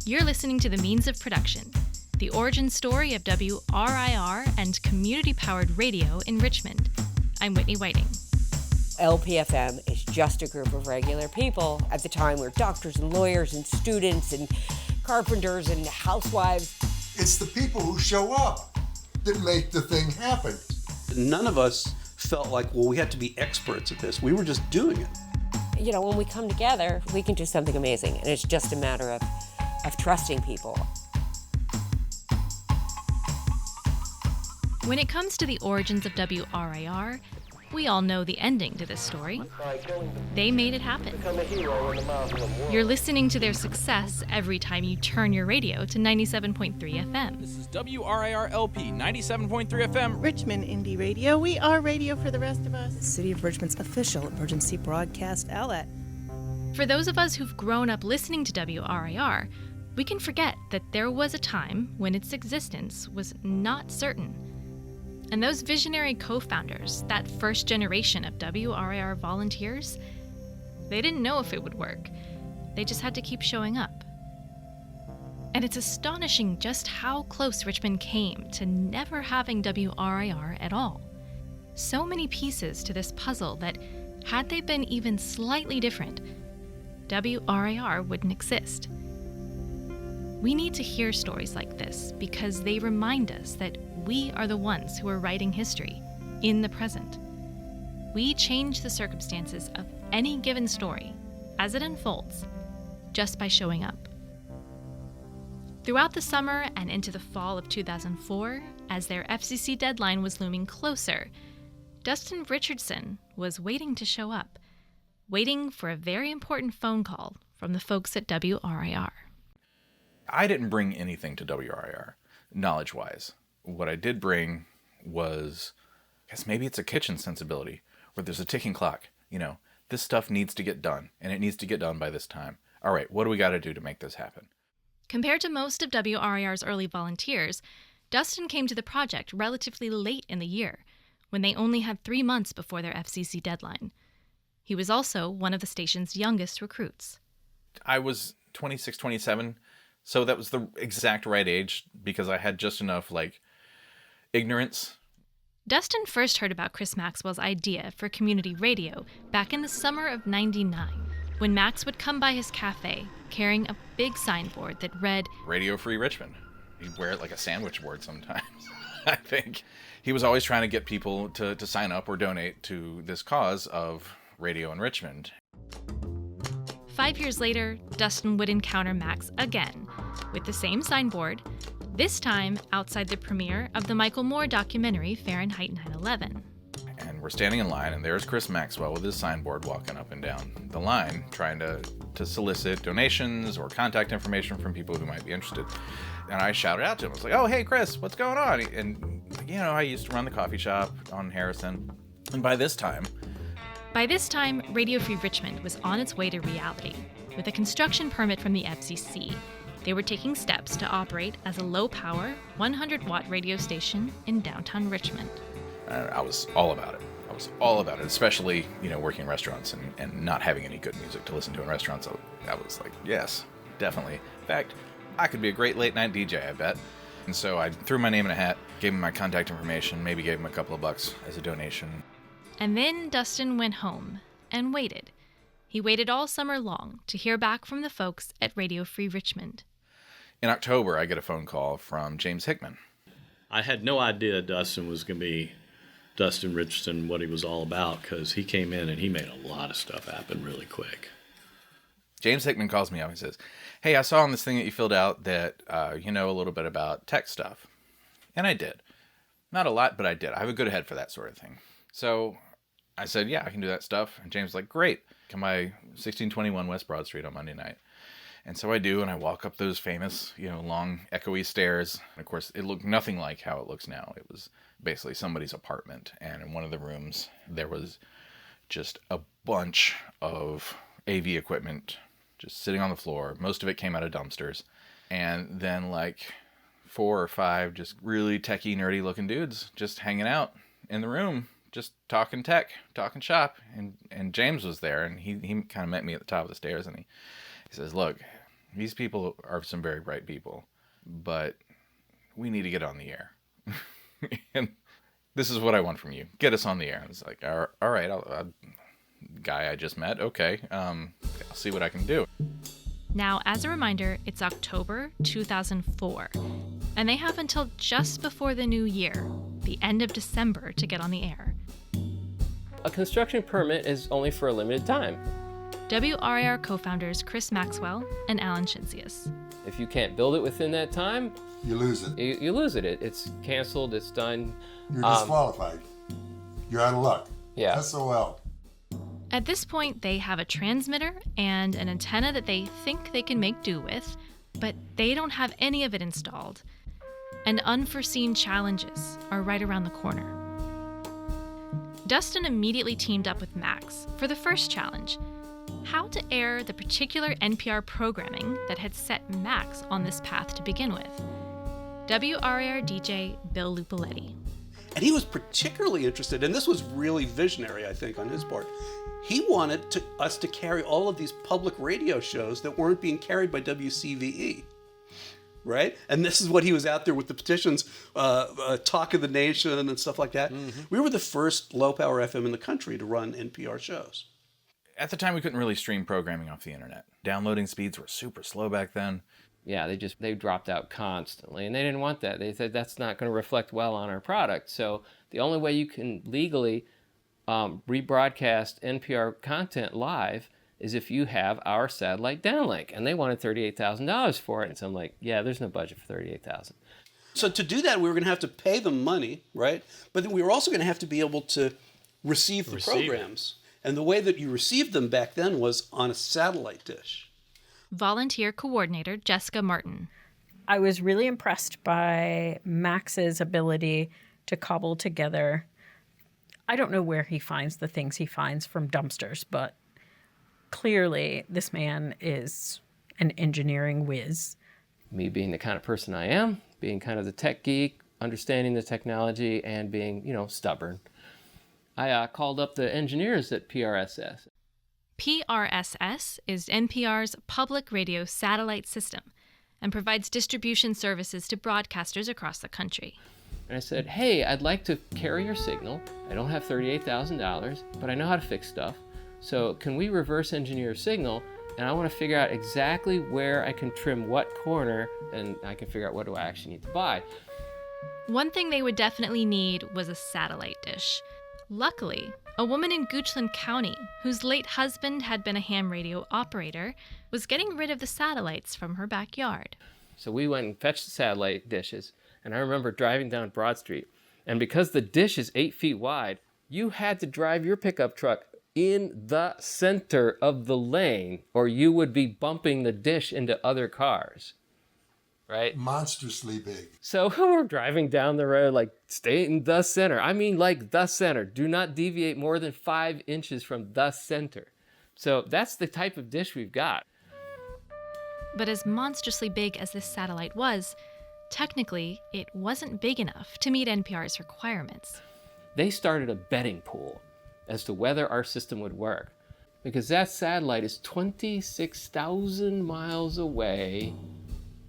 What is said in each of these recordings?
You're listening to The Means of Production, the origin story of WRIR and community-powered radio in Richmond. I'm Whitney Whiting. LPFM is just a group of regular people. At the time, we're doctors and lawyers and students and carpenters and housewives. It's the people who show up that make the thing happen. None of us felt like, well, we had to be experts at this. We were just doing it. You know, when we come together, we can do something amazing, and it's just a matter of trusting people. When it comes to the origins of WRIR, we all know the ending to this story. They made it happen. You're listening to their success every time you turn your radio to 97.3 FM. This is WRIR-LP, 97.3 FM. Richmond Indie Radio. We are radio for the rest of us. The City of Richmond's official emergency broadcast outlet. For those of us who've grown up listening to WRIR, we can forget that there was a time when its existence was not certain. And those visionary co-founders, that first generation of WRIR volunteers, they didn't know if it would work. They just had to keep showing up. And it's astonishing just how close Richmond came to never having WRIR at all. So many pieces to this puzzle that, had they been even slightly different, WRIR wouldn't exist. We need to hear stories like this because they remind us that we are the ones who are writing history in the present. We change the circumstances of any given story as it unfolds just by showing up. Throughout the summer and into the fall of 2004, as their FCC deadline was looming closer, Dustin Richardson was waiting to show up, waiting for a very important phone call from the folks at WRIR. I didn't bring anything to WRIR, knowledge-wise. What I did bring was, I guess maybe it's a kitchen sensibility, where there's a ticking clock. You know, this stuff needs to get done, and it needs to get done by this time. All right, what do we got to do to make this happen? Compared to most of WRIR's early volunteers, Dustin came to the project relatively late in the year, when they only had 3 months before their FCC deadline. He was also one of the station's youngest recruits. I was 26, 27, so that was the exact right age, because I had just enough, ignorance. Dustin first heard about Chris Maxwell's idea for community radio back in the summer of '99, when Max would come by his cafe carrying a big signboard that read, Radio Free Richmond. He'd wear it like a sandwich board sometimes, I think. He was always trying to get people to sign up or donate to this cause of radio in Richmond. 5 years later, Dustin would encounter Max again, with the same signboard, this time outside the premiere of the Michael Moore documentary Fahrenheit 9/11. And we're standing in line, and there's Chris Maxwell with his signboard walking up and down the line, trying to solicit donations or contact information from people who might be interested. And I shouted out to him. I was like, oh, hey, Chris, what's going on? And, I used to run the coffee shop on Harrison. And by this time, Radio Free Richmond was on its way to reality. With a construction permit from the FCC, they were taking steps to operate as a low-power, 100-watt radio station in downtown Richmond. I was all about it. Especially, working in restaurants and not having any good music to listen to in restaurants. So I was like, yes, definitely. In fact, I could be a great late-night DJ, I bet. And so I threw my name in a hat, gave him my contact information, maybe gave him a couple of bucks as a donation. And then Dustin went home and waited. He waited all summer long to hear back from the folks at Radio Free Richmond. In October, I get a phone call from James Hickman. I had no idea Dustin was going to be Dustin Richardson, what he was all about, because he came in and he made a lot of stuff happen really quick. James Hickman calls me up and says, hey, I saw on this thing that you filled out that you know a little bit about tech stuff. And I did. Not a lot, but I did. I have a good head for that sort of thing. So I said, yeah, I can do that stuff. And James was like, great. Come by 1621 West Broad Street on Monday night. And so I do, and I walk up those famous, long, echoey stairs. And of course, it looked nothing like how it looks now. It was basically somebody's apartment. And in one of the rooms, there was just a bunch of AV equipment just sitting on the floor. Most of it came out of dumpsters. And then 4 or 5 just really techie, nerdy looking dudes just hanging out in the room, just talking tech, talking shop. And James was there, and he kind of met me at the top of the stairs, and he says, look, these people are some very bright people, but we need to get on the air. And this is what I want from you. Get us on the air. And it's like, all right, guy I just met. Okay. I'll see what I can do. Now, as a reminder, it's October 2004, and they have until just before the new year, the end of December, to get on the air. A construction permit is only for a limited time. WRIR co-founders Chris Maxwell and Alan Shinsius. If you can't build it within that time, You lose it. you lose it. It's canceled, it's done. You're disqualified. You're out of luck. Yeah. SOL. At this point, they have a transmitter and an antenna that they think they can make do with, but they don't have any of it installed. And unforeseen challenges are right around the corner. Dustin immediately teamed up with Max for the first challenge: how to air the particular NPR programming that had set Max on this path to begin with. WRIR DJ Bill Lupoletti. And he was particularly interested, and this was really visionary, I think, on his part. He wanted us to carry all of these public radio shows that weren't being carried by WCVE, right? And this is what he was out there with the petitions, Talk of the Nation and stuff like that. Mm-hmm. We were the first low-power FM in the country to run NPR shows. At the time, we couldn't really stream programming off the internet. Downloading speeds were super slow back then. Yeah, they dropped out constantly, and they didn't want that. They said that's not going to reflect well on our product. So the only way you can legally rebroadcast NPR content live is if you have our satellite downlink. And they wanted $38,000 for it. And so I'm like, yeah, there's no budget for $38,000. So to do that, we were going to have to pay them money, right? But then we were also going to have to be able to receive the programs. And the way that you received them back then was on a satellite dish. Volunteer coordinator Jessica Martin. I was really impressed by Max's ability to cobble together. I don't know where he finds the things he finds from dumpsters, but clearly this man is an engineering whiz. Me being the kind of person I am, being kind of the tech geek, understanding the technology, and being, stubborn. I called up the engineers at PRSS. PRSS is NPR's public radio satellite system and provides distribution services to broadcasters across the country. And I said, hey, I'd like to carry your signal. I don't have $38,000, but I know how to fix stuff. So can we reverse engineer your signal? And I want to figure out exactly where I can trim what corner, and I can figure out what do I actually need to buy. One thing they would definitely need was a satellite dish. Luckily, a woman in Goochland County, whose late husband had been a ham radio operator, was getting rid of the satellites from her backyard. So we went and fetched the satellite dishes, and I remember driving down Broad Street, and because the dish is 8 feet wide, you had to drive your pickup truck in the center of the lane, or you would be bumping the dish into other cars. Right? Monstrously big. So we're driving down the road, like, stay in the center. I mean, like, the center. Do not deviate more than 5 inches from the center. So that's the type of dish we've got. But as monstrously big as this satellite was, technically, it wasn't big enough to meet NPR's requirements. They started a betting pool as to whether our system would work, because that satellite is 26,000 miles away.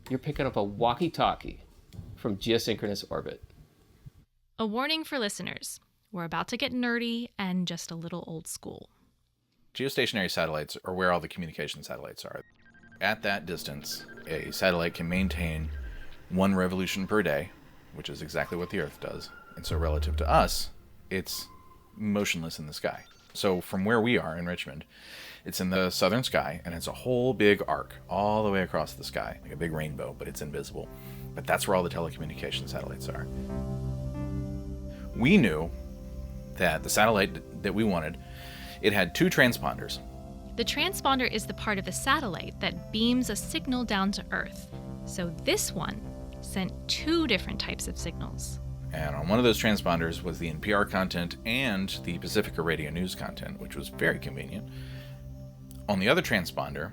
You're picking up a walkie-talkie from geosynchronous orbit. A warning for listeners. We're about to get nerdy and just a little old school. Geostationary satellites are where all the communication satellites are. At that distance, a satellite can maintain 1 revolution per day, which is exactly what the Earth does. And so relative to us, it's motionless in the sky. So from where we are in Richmond, it's in the southern sky, and it's a whole big arc all the way across the sky, like a big rainbow, but it's invisible. But that's where all the telecommunication satellites are. We knew that the satellite that we wanted, it had 2 transponders. The transponder is the part of the satellite that beams a signal down to Earth. So this one sent 2 different types of signals. And on one of those transponders was the NPR content and the Pacifica Radio News content, which was very convenient. On the other transponder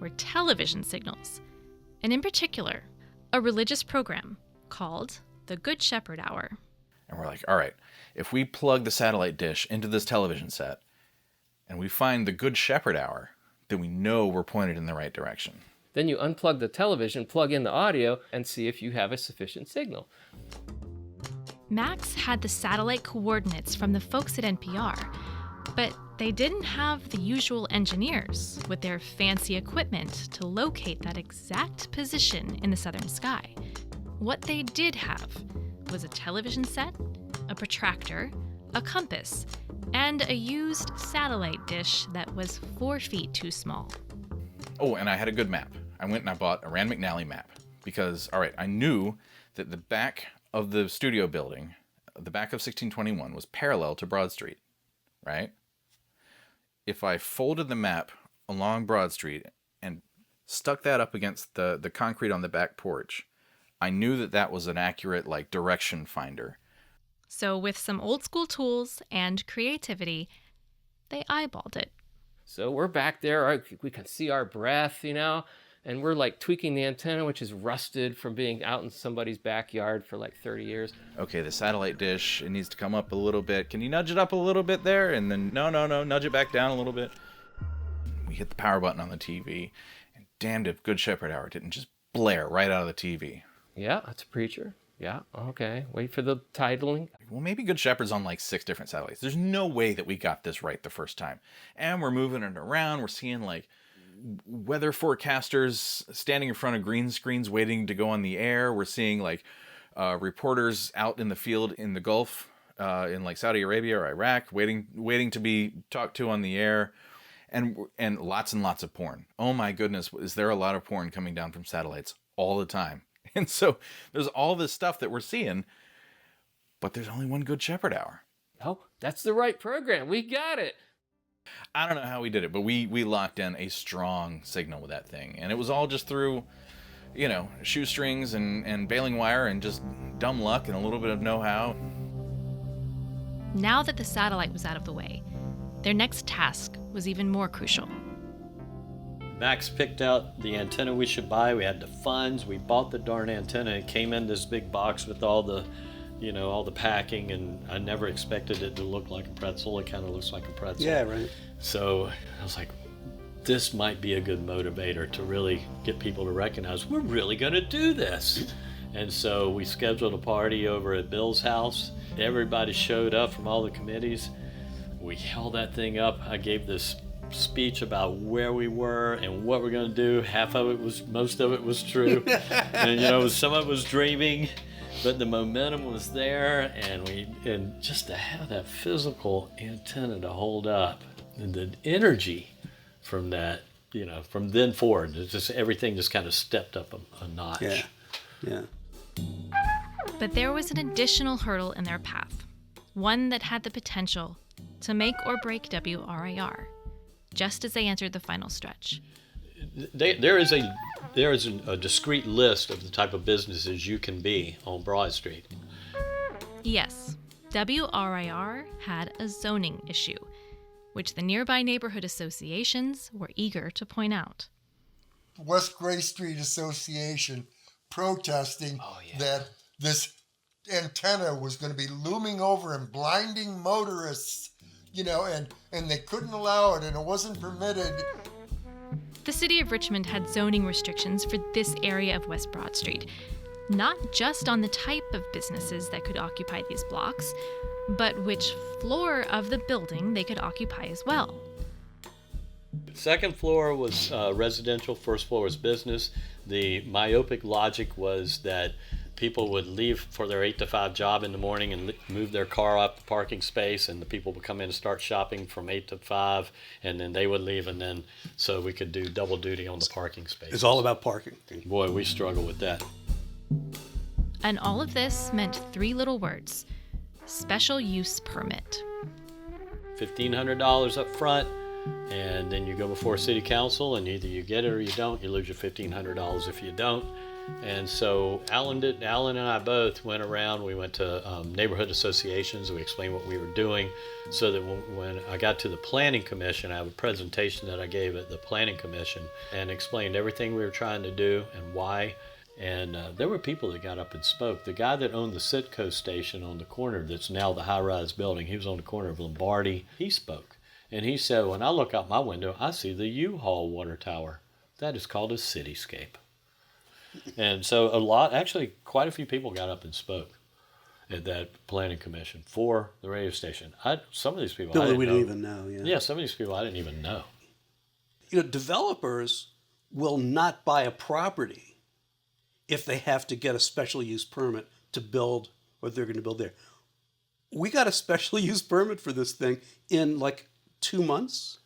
were television signals, and in particular, a religious program called the Good Shepherd Hour. And we're like, all right, if we plug the satellite dish into this television set, and we find the Good Shepherd Hour, then we know we're pointed in the right direction. Then you unplug the television, plug in the audio, and see if you have a sufficient signal. Max had the satellite coordinates from the folks at NPR, but they didn't have the usual engineers with their fancy equipment to locate that exact position in the southern sky. What they did have was a television set, a protractor, a compass, and a used satellite dish that was 4 feet too small. Oh, and I had a good map. I went and I bought a Rand McNally map because, all right, I knew that the back of the studio building, the back of 1621, was parallel to Broad Street, right? If I folded the map along Broad Street and stuck that up against the concrete on the back porch, I knew that that was an accurate, like, direction finder. So with some old school tools and creativity, they eyeballed it. So we're back there, we can see our breath, and we're like tweaking the antenna, which is rusted from being out in somebody's backyard for like 30 years. Okay, the satellite dish, it needs to come up a little bit. Can you nudge it up a little bit there? And then, no, nudge it back down a little bit. We hit the power button on the TV, and damned if Good Shepherd Hour didn't just blare right out of the TV. Yeah, that's a preacher. Yeah, okay. Wait for the titling. Well, maybe Good Shepherd's on like 6 different satellites. There's no way that we got this right the first time. And we're moving it around. We're seeing like weather forecasters standing in front of green screens waiting to go on the air. We're seeing like reporters out in the field in the Gulf, in like Saudi Arabia or Iraq, waiting to be talked to on the air, and lots of porn. Oh my goodness, is there a lot of porn coming down from satellites all the time? And so there's all this stuff that we're seeing, but there's only one Good Shepherd Hour. Oh, that's the right program. We got it. I don't know how we did it, but we locked in a strong signal with that thing. And it was all just through, shoestrings and baling wire and just dumb luck and a little bit of know-how. Now that the satellite was out of the way, their next task was even more crucial. Max picked out the antenna we should buy. We had the funds. We bought the darn antenna. It came in this big box with all the packing, and I never expected it to look like a pretzel. It kind of looks like a pretzel. Yeah, right. So I was like, this might be a good motivator to really get people to recognize we're really going to do this. And so we scheduled a party over at Bill's house. Everybody showed up from all the committees. We held that thing up. I gave this speech about where we were and what we're going to do. Most of it was true. And some of it was dreaming, but the momentum was there, and just to have that physical antenna to hold up, and the energy from that, from then forward, it's just everything just kind of stepped up a notch. Yeah. But there was an additional hurdle in their path, one that had the potential to make or break WRIR, just as they entered the final stretch. There is a discrete list of the type of businesses you can be on Broad Street. Yes, WRIR had a zoning issue, which the nearby neighborhood associations were eager to point out. West Gray Street Association protesting that this antenna was going to be looming over and blinding motorists, and they couldn't allow it, and it wasn't permitted. The city of Richmond had zoning restrictions for this area of West Broad Street, not just on the type of businesses that could occupy these blocks, but which floor of the building they could occupy as well. Second floor was residential, first floor was business. The myopic logic was that people would leave for their 8 to 5 job in the morning and move their car up the parking space, and the people would come in and start shopping from 8 to 5, and then they would leave, and then so we could do double duty on the parking space. It's all about parking. Boy, we struggle with that. And all of this meant 3 little words: special use permit. $1,500 up front, and then you go before city council, and either you get it or you don't. You lose your $1,500 if you don't. And so Alan and I both went around. We went to neighborhood associations. We explained what we were doing, so that when I got to the planning commission, I have a presentation that I gave at the planning commission and explained everything we were trying to do and why. And there were people that got up and spoke. The guy that owned the Citco station on the corner that's now the high-rise building, he was on the corner of Lombardi, he spoke. And he said, when I look out my window, I see the U-Haul water tower. That is called a cityscape. And so quite a few people got up and spoke at that planning commission for the radio station. Some of these people we didn't even know. Yeah, some of these people I didn't even know. Developers will not buy a property if they have to get a special use permit to build what they're going to build there. We got a special use permit for this thing in like 2 months.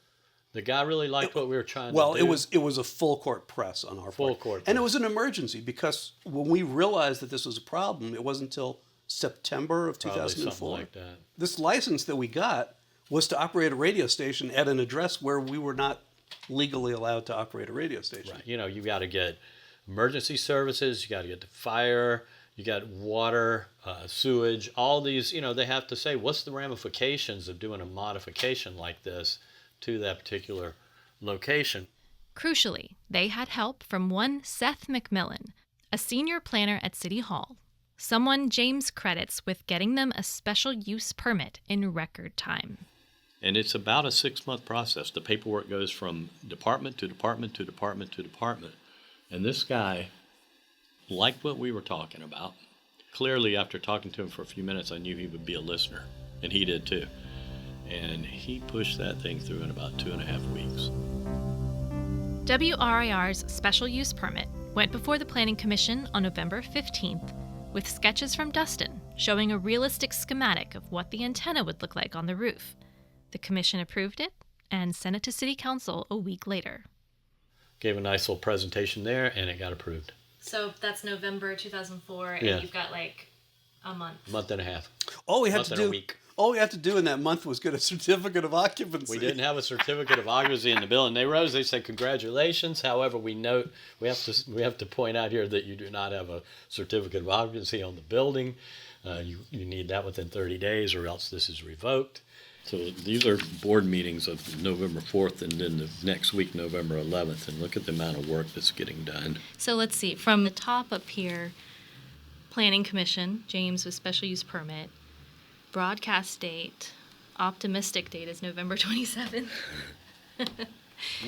The guy really liked what we were trying to do. Well, it was a full court press on our part. And it was an emergency because when we realized that this was a problem, it wasn't until September of 2004. Something like that. This license that we got was to operate a radio station at an address where we were not legally allowed to operate a radio station. Right. You got to get emergency services, you got to get the fire, you got water, sewage, all these, they have to say, what's the ramifications of doing a modification like this to that particular location? Crucially, they had help from one Seth McMillan, a senior planner at City Hall, someone James credits with getting them a special use permit in record time. And it's about a 6-month process. The paperwork goes from department to department to department to department. And this guy liked what we were talking about. Clearly, after talking to him for a few minutes, I knew he would be a listener. And he did too. And he pushed that thing through in about 2.5 weeks. WRIR's special use permit went before the Planning Commission on November 15th with sketches from Dustin showing a realistic schematic of what the antenna would look like on the roof. The commission approved it and sent it to City Council a week later. Gave a nice little presentation there, and it got approved. So that's November 2004, and Yeah. you've got like a month. Month and a half. All we had Month to and a do, week. all we had to do in that month was get a certificate of occupancy. We didn't have a certificate of occupancy in the building. They said congratulations. However, we have to point out here that you do not have a certificate of occupancy on the building. You need that within 30 days, or else this is revoked. So these are board meetings of November 4th and then the next week, November 11th. And look at the amount of work that's getting done. So let's see. From the top up here, Planning Commission, James with special use permit, broadcast date, optimistic date is November 27th.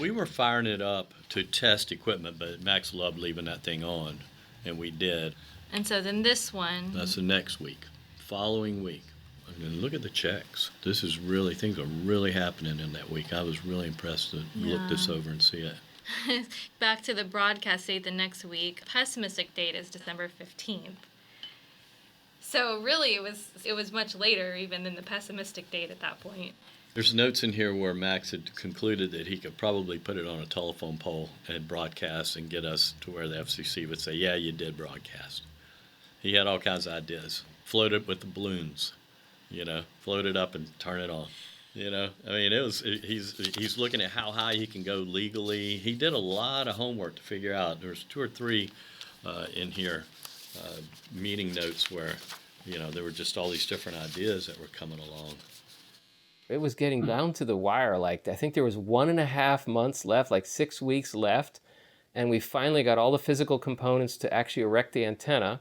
We were firing it up to test equipment, but Max loved leaving that thing on, and we did. And so then this one. That's the next week, following week. And look at the checks. Things are really happening in that week. I was really impressed to look this over and see it. Back to the broadcast date the next week. Pessimistic date is December 15th. So really it was much later even than the pessimistic date at that point. There's notes in here where Max had concluded that he could probably put it on a telephone pole and broadcast and get us to where the FCC would say, yeah, you did broadcast. He had all kinds of ideas. Floated with the balloons. Float it up and turn it on. He's looking at how high he can go legally. He did a lot of homework to figure out. There's 2 or 3 in here, meeting notes where, there were just all these different ideas that were coming along. It was getting down to the wire. I think there was 1.5 months left, 6 weeks left. And we finally got all the physical components to actually erect the antenna.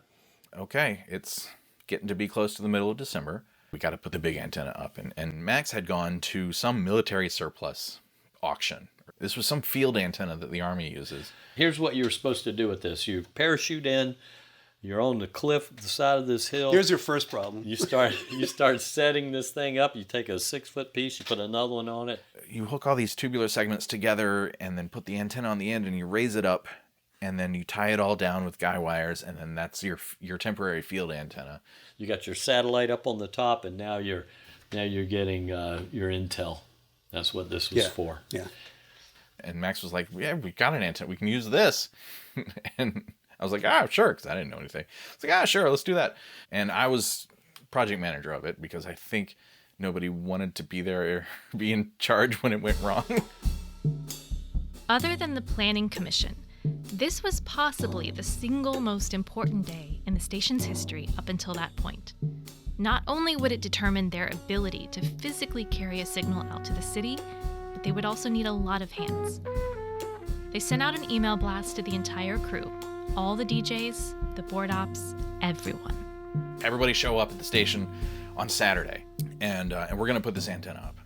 Okay, it's getting to be close to the middle of December. We got to put the big antenna up. And Max had gone to some military surplus auction. This was some field antenna that the Army uses. Here's what you're supposed to do with this. You parachute in. You're on the cliff at the side of this hill. Here's your first problem. You start setting this thing up. You take a 6-foot piece. You put another one on it. You hook all these tubular segments together and then put the antenna on the end and you raise it up. And then you tie it all down with guy wires, and then that's your temporary field antenna. You got your satellite up on the top, and now you're getting your intel. That's what this was for. Yeah. And Max was like, "Yeah, we got an antenna. We can use this." And I was like, sure," because I didn't know anything. I was like, sure, let's do that. And I was project manager of it because I think nobody wanted to be there or be in charge when it went wrong. Other than the Planning Commission, this was possibly the single most important day in the station's history up until that point. Not only would it determine their ability to physically carry a signal out to the city, but they would also need a lot of hands. They sent out an email blast to the entire crew, all the DJs, the board ops, everyone. Everybody show up at the station on Saturday, and we're going to put this antenna up.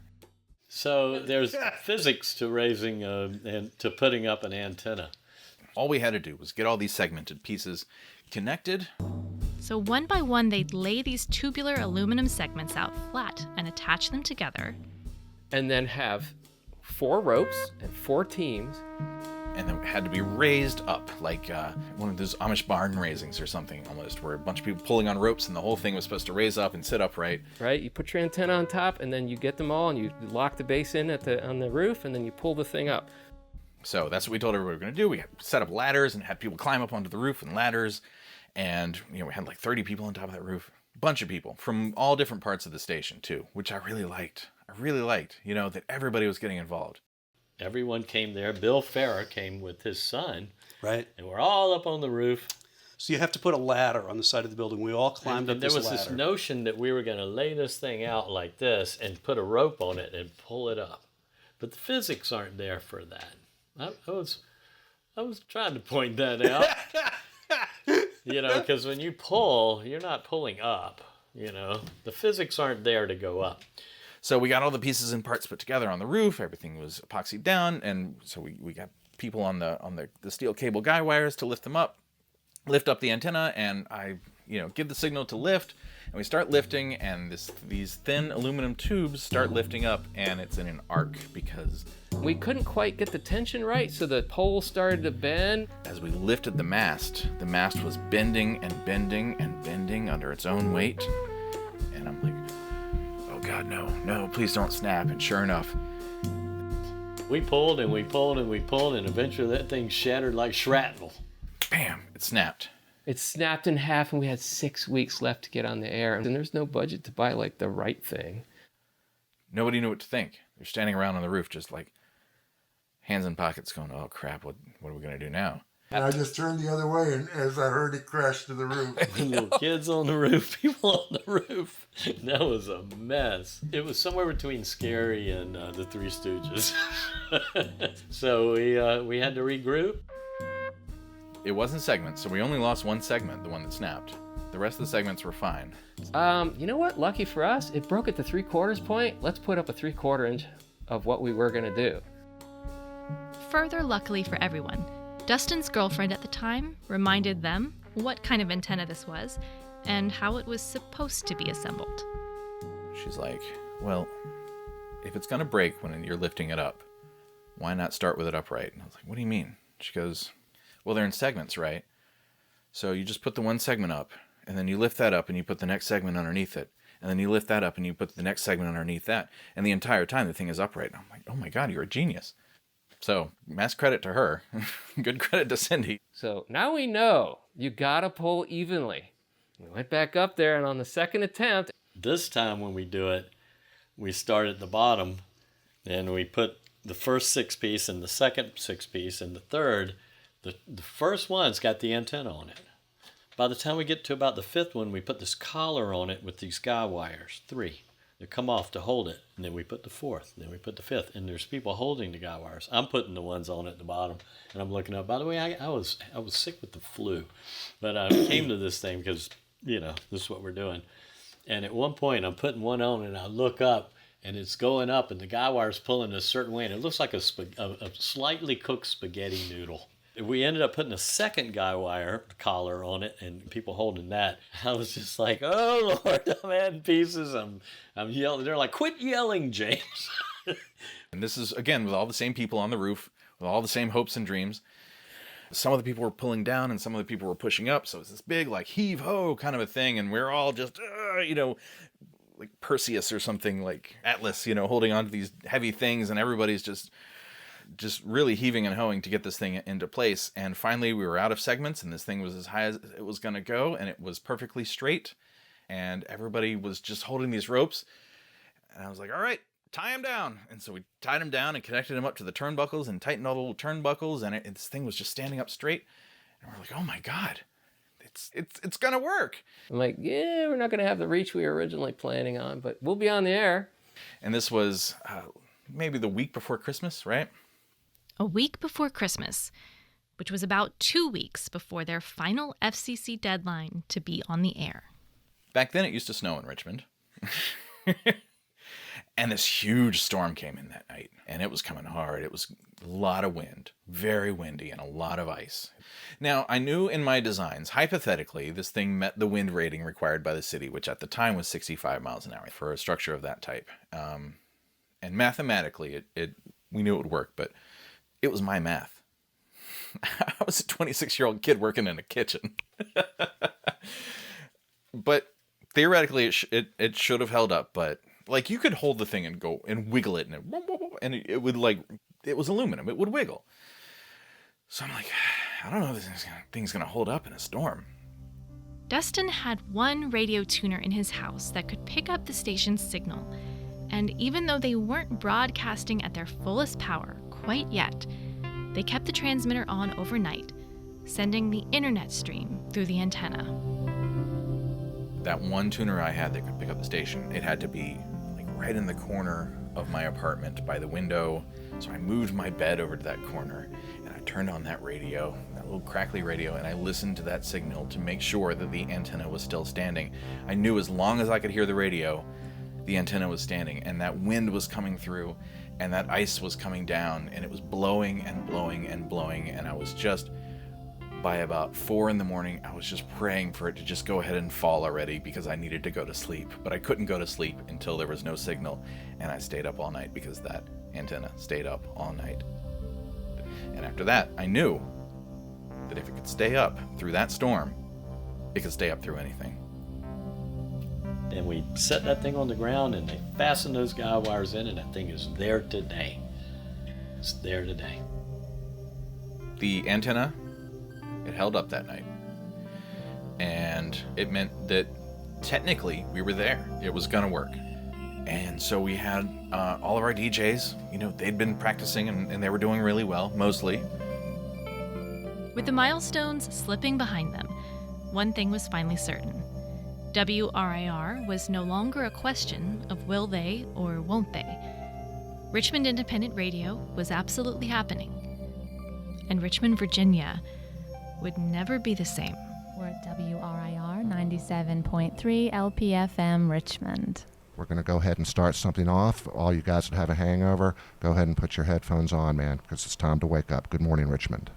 So there's physics to raising and to putting up an antenna. All we had to do was get all these segmented pieces connected. So one by one, they'd lay these tubular aluminum segments out flat and attach them together. And then have 4 ropes and 4 teams. And then it had to be raised up like one of those Amish barn raisings or something almost, where a bunch of people pulling on ropes and the whole thing was supposed to raise up and sit upright. Right, you put your antenna on top and then you get them all and you lock the base in on the roof and then you pull the thing up. So that's what we told everybody we were going to do. We set up ladders and had people climb up onto the roof and ladders. And, we had like 30 people on top of that roof. A bunch of people from all different parts of the station, too, which I really liked. That everybody was getting involved. Everyone came there. Bill Farrer came with his son. Right. And we're all up on the roof. So you have to put a ladder on the side of the building. We all climbed up this ladder. There was this notion that we were going to lay this thing out like this and put a rope on it and pull it up. But the physics aren't there for that. I was trying to point that out. Because when you pull, you're not pulling up. The physics aren't there to go up. So we got all the pieces and parts put together on the roof. Everything was epoxied down, and so we got people on the steel cable guy wires to lift up the antenna, and I give the signal to lift, and we start lifting, and these thin aluminum tubes start lifting up, and it's in an arc because we couldn't quite get the tension right, so the pole started to bend. As we lifted the mast was bending and bending and bending under its own weight, and I'm like, oh God, no, please don't snap. And sure enough, we pulled and we pulled and we pulled, and eventually that thing shattered like shrapnel. Bam, it snapped. It snapped in half, and we had 6 weeks left to get on the air, and there's no budget to buy like the right thing. Nobody knew what to think. They're standing around on the roof just like hands in pockets going, oh crap, what are we going to do now? And I just turned the other way, and as I heard it crash to the roof. Little kids on the roof, people on the roof. That was a mess. It was somewhere between scary and the Three Stooges. So we had to regroup. It wasn't segments, so we only lost one segment, the one that snapped. The rest of the segments were fine. You know what? Lucky for us, it broke at the 3/4 point. Let's put up a 3/4 inch of what we were going to do. Further luckily for everyone, Dustin's girlfriend at the time reminded them what kind of antenna this was and how it was supposed to be assembled. She's like, well, if it's going to break when you're lifting it up, why not start with it upright? And I was like, what do you mean? She goes, well, they're in segments, right? So you just put the one segment up, and then you lift that up, and you put the next segment underneath it. And then you lift that up, and you put the next segment underneath that. And the entire time, the thing is upright. And I'm like, oh my God, you're a genius. So, mass credit to her. Good credit to Cindy. So now we know you gotta pull evenly. We went back up there, and on the second attempt, this time when we do it, we start at the bottom, and we put the first 6-piece and the second 6-piece and the third. The first one's got the antenna on it. By the time we get to about the 5th one, we put this collar on it with these guy wires, 3. They come off to hold it, and then we put the 4th, and then we put the 5th, and there's people holding the guy wires. I'm putting the ones on at the bottom, and I'm looking up. By the way, I was sick with the flu, but I came to this thing because, this is what we're doing. And at one point, I'm putting one on, and I look up, and it's going up, and the guy wire's pulling a certain way, and it looks like a slightly cooked spaghetti noodle. We ended up putting a second guy wire collar on it and people holding that. I was just like, oh, Lord, I'm adding pieces. I'm yelling. They're like, quit yelling, James. And this is, again, with all the same people on the roof, with all the same hopes and dreams. Some of the people were pulling down and some of the people were pushing up. So it's this big, like, heave-ho kind of a thing. And we're all just, like Perseus or something, like Atlas, holding on to these heavy things. And everybody's just really heaving and hoeing to get this thing into place. And finally we were out of segments and this thing was as high as it was going to go, and it was perfectly straight, and everybody was just holding these ropes, and I was like, all right, tie him down. And so we tied him down and connected him up to the turnbuckles and tightened all the little turnbuckles, and this thing was just standing up straight, and we're like, oh my God, it's gonna work. I'm like, yeah, we're not gonna have the reach we were originally planning on, but we'll be on the air. And this was maybe the week before Christmas, right? A week before Christmas, which was about 2 weeks before their final FCC deadline to be on the air. Back then it used to snow in Richmond. And this huge storm came in that night, and it was coming hard. It was a lot of wind, very windy, and a lot of ice. Now, I knew in my designs, hypothetically, this thing met the wind rating required by the city, which at the time was 65 miles an hour for a structure of that type. And mathematically, we knew it would work, but it was my math. I was a 26-year-old kid working in a kitchen. But theoretically, it should have held up, but like you could hold the thing and go and wiggle it, and it would, like, it was aluminum. It would wiggle. So I'm like, I don't know if this thing's going to hold up in a storm. Dustin had one radio tuner in his house that could pick up the station's signal. And even though they weren't broadcasting at their fullest power quite yet, they kept the transmitter on overnight, sending the internet stream through the antenna. That one tuner I had that could pick up the station, it had to be like right in the corner of my apartment by the window. So I moved my bed over to that corner and I turned on that radio, that little crackly radio, and I listened to that signal to make sure that the antenna was still standing. I knew as long as I could hear the radio, the antenna was standing, and that wind was coming through and that ice was coming down, and it was blowing and blowing and blowing, and I was just, by about 4 a.m, I was just praying for it to just go ahead and fall already because I needed to go to sleep. But I couldn't go to sleep until there was no signal, and I stayed up all night because that antenna stayed up all night. And after that, I knew that if it could stay up through that storm, it could stay up through anything. And we set that thing on the ground, and they fastened those guy wires in, and that thing is there today. It's there today. The antenna, it held up that night. And it meant that technically we were there. It was going to work. And so we had all of our DJs, they'd been practicing and they were doing really well, mostly. With the milestones slipping behind them, one thing was finally certain. WRIR was no longer a question of will they or won't they. Richmond Independent Radio was absolutely happening. And Richmond, Virginia would never be the same. We're at WRIR 97.3 LPFM Richmond. We're going to go ahead and start something off. All you guys that have a hangover, go ahead and put your headphones on, man, because it's time to wake up. Good morning, Richmond.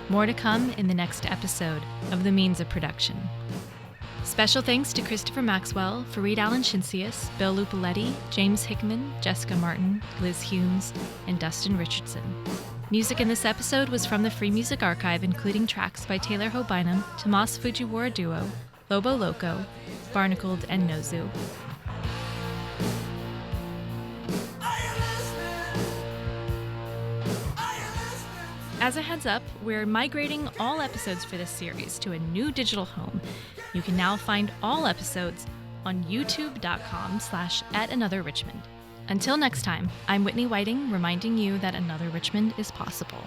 More to come in the next episode of The Means of Production. Special thanks to Christopher Maxwell, Fareed Allen Shinsius, Bill Lupaletti, James Hickman, Jessica Martin, Liz Humes, and Dustin Richardson. Music in this episode was from the Free Music Archive, including tracks by Taylor Hobynum, Tomas Fujiwara Duo, Lobo Loco, Barnacled, and Nozu. As a heads up, we're migrating all episodes for this series to a new digital home. You can now find all episodes on youtube.com/@anotherrichmond. Until next time, I'm Whitney Whiting, reminding you that another Richmond is possible.